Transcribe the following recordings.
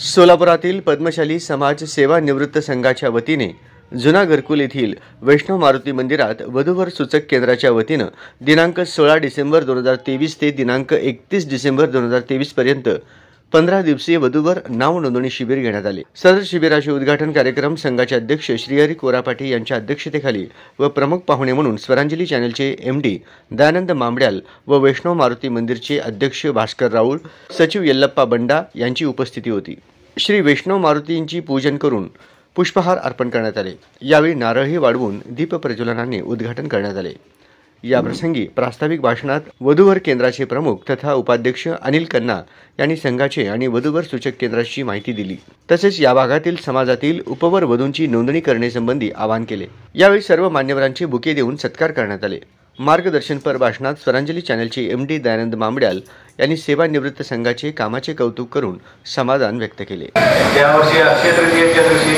सोलापुरातील पद्मशाली समाज सेवा निवृत्त संघाच्या वतीने जुना घरकुल येथील वैष्णव मारुती मंदिरात वधूवर सूचक केंद्राच्या वतीने दिनांक 16 डिसेंबर 2023 ते दिनांक 31 डिसेंबर 2023 पर्यंत 15 दिवसीय वधूवर नाव नोंदणी शिबिर घेण्यात आले। सदर शिबिराचे उद्घाटन कार्यक्रम संघाचे अध्यक्ष श्रीहरी कोरापाटी यांच्या अध्यक्षतेखाली व प्रमुख पाहुणे म्हणून स्वरांजली चॅनलचे एमडी दयानंद मामड्याल व वैष्णव मारुती मंदिरचे अध्यक्ष भास्कर राऊळ, सचिव यल्लप्पा बंडा यांची उपस्थिती होती। श्री वैष्णव मारुतींची पूजन करून पुष्पहार अर्पण करण्यात आले। यावेळी नारळही वाढवून दीप प्रज्वलनाने उद्घाटन करण्यात आले। या प्रसंगी प्रास्ताविक भाषणात वधूवर केंद्राचे प्रमुख तथा उपाध्यक्ष अनिल कन्ना यांनी संघाचे आणि वधूवर सूचक केंद्राची माहिती दिली। तसेच या भागातील समाजातील उपवर वधूंची नोंदणी करण्यासंबंधी आवाहन केले। यावेळी सर्व मान्यवरांचे बुके देऊन सत्कार करण्यात आले। मार्गदर्शनपर भाषणात स्वरांजली चॅनलचे एमडी दयानंद मामड्याल यांनी सेवानिवृत्त संघाचे कामाचे कौतुक करून समाधान व्यक्त केले। यावर्षी अक्षय तृतीयेच्या दिवशी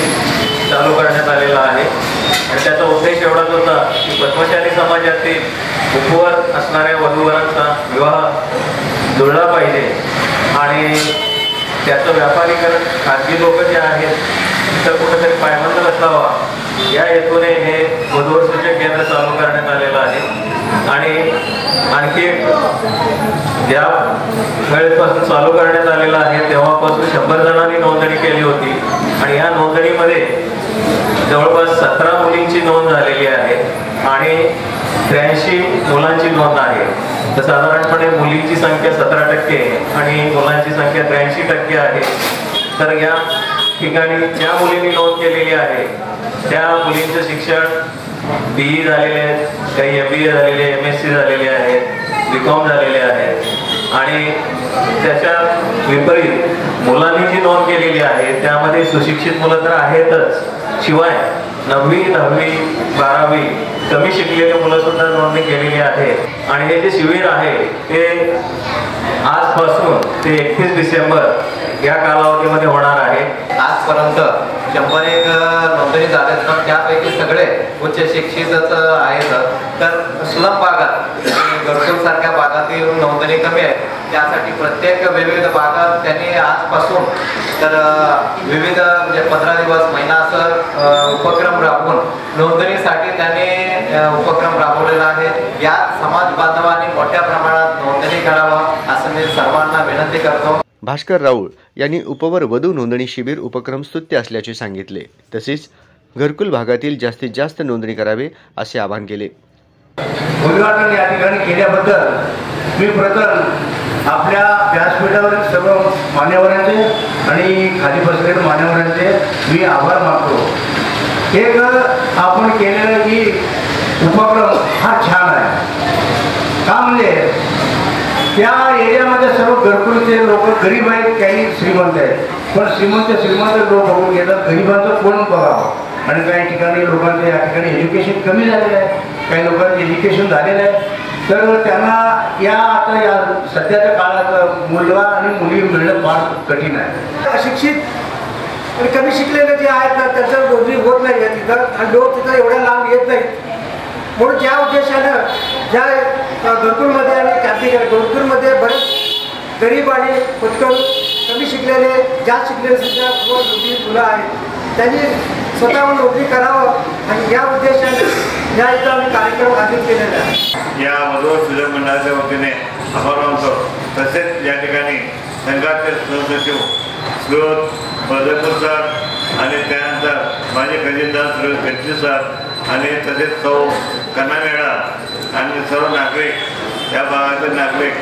चालू करण्यात आलेला आहे आणि त्याचा उद्देश एवढाच होता की पद्मशाली समाजातील उपवर असणाऱ्या वधूवरांचा विवाह जुळला पाहिजे आणि त्याचं व्यापारीकरण खाजगी लोक जे आहेत तिथं कुठेतरी पायबंद असावा या हेतूने हे वधूवर सूचक केंद्र चालू करण्यात आलेलं आहे। आणि आणखी ज्या वेळेपासून चालू करण्यात आलेला आहे तेव्हापासून 100 जणांनी नोंदणी केली होती आणि या नोंदणीमध्ये जवळपास 17 मुलींची नोंद झालेली आहे आणि 83 मुलांची नोंद आहे। तर साधारणपणे मुलींची संख्या 17% आणि मुलांची संख्या 83% आहे। तर या ठिकाणी ज्या मुलींनी नोंद केलेली आहे त्या मुलींचं शिक्षण BE झालेले आहेत, काही MBA झालेले, MSc झालेले आहेत, BCom झालेले आहेत आणि त्याच्या विपरीत मुलांनी जी नोंद केलेली आहे त्यामध्ये सुशिक्षित मुलं तर आहेतच, शिवाय 9वी, 10वी, 12वी कमी शिकलेले मुलं सुद्धा नोंदणी केलेली आहे। आणि हे जे शिबिर आहे ते आजपासून ते 31 डिसेंबर या कालावधीमध्ये होणार आहे। आजपर्यंत 101 नोंदणी झाल्यात, पण त्यापैकी सगळे उच्च शिक्षितच आहेत। तर स्लम भागात घरकुल सारख्या भागातील नोंदणी कमी आहे, त्यासाठी प्रत्येक विविध भागात त्यांनी आजपासून तर विविध म्हणजे 15 दिवस महिना असं उपक्रम राबवून नोंदणीसाठी त्यांनी उपक्रम राबवलेला आहे। या समाज बांधवांनी मोठ्या प्रमाणात नोंदणी करावं असं मी सर्वांना विनंती करतो। भास्कर राऊळ यांनी उपवर वधू नोंदणी शिबिर उपक्रम स्तुत्य असल्याचे सांगितले। तसेच घरकुल भागातील जास्तीत जास्त नोंदणी करावे असे आवाहन केले। उद्घाटन या ठिकाणी केल्याबद्दल मी प्रथम आपल्या व्यासपीठावरील सर्व मान्यवरांचे आणि खाली बसलेल्या मान्यवरांचे मी आभार मानतो। एक आपण केलेला ही उपक्रम हा छान आहे का, म्हणजे त्या एरियामध्ये सर्व घरकुलचे लोक गरीब आहेत, काही श्रीमंत आहेत, पण श्रीमंत लोक बघून घेतात, गरिबांचं कोण बघावं। आणि काही ठिकाणी लोकांचं या ठिकाणी एज्युकेशन कमी झालेलं आहे, काही लोकांचं एज्युकेशन झालेलं आहे, तर त्यांना या आता या सध्याच्या काळात मुलगा आणि मुली मिळणं फार कठीण आहे। अशिक्षित आणि कमी शिकलेले जे आहेत ना त्याचं नोंदणी होत नाही आहे तिथं आणि लोक तिथं एवढ्या लांब येत नाहीत। म्हणून ज्या उद्देशानं ज्या घरकुलमध्ये आणि घरकुलमध्ये बरेच गरीब आणि पटकन कमी शिकलेले, जास्त शिकलेले सुद्धा मुलं आहेत, त्यांनी स्वतःहून नोंदणी करावं आणि या उद्देशाने या इथं आम्ही कार्यक्रम आयोजित केलेला आहे। या वधूवर सूचक मंडळाच्या वतीने आभार मानतो। तसेच या ठिकाणी संघाचे सहसचिव सुरत बळदेपूर सर आणि त्यानंतर माझे खजिनदार सुरेश भेटली सर आणि तसेच सौ कन्ना मॅडम आणि सर्व नागरिक या भागातील नागरिक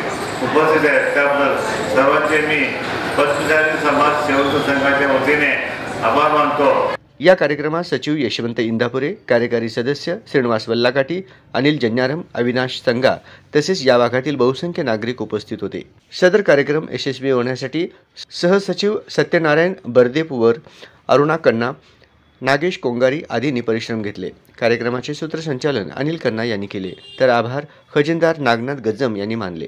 उपस्थित आहेत, त्याबद्दल सर्वांचे मी पद्मशाली समाज सेवक संघाच्या वतीने आभार मानतो। या कार्यक्रमात सचिव यशवंत इंदापुरे, कार्यकारी सदस्य श्रीनिवास वल्लाकाटी, अनिल जन्यारम, अविनाश संगा तसेच या भागातील बहुसंख्य नागरिक उपस्थित होते। सदर कार्यक्रम यशस्वी होण्यासाठी सहसचिव सत्यनारायण बर्देपूवर, अरुणा कन्ना, नागेश कोंगारी आदींनी परिश्रम घेतले। कार्यक्रमाचे सूत्रसंचालन अनिल कन्ना यांनी केले, तर आभार खजिनदार नागनाथ गज्जम यांनी मानले।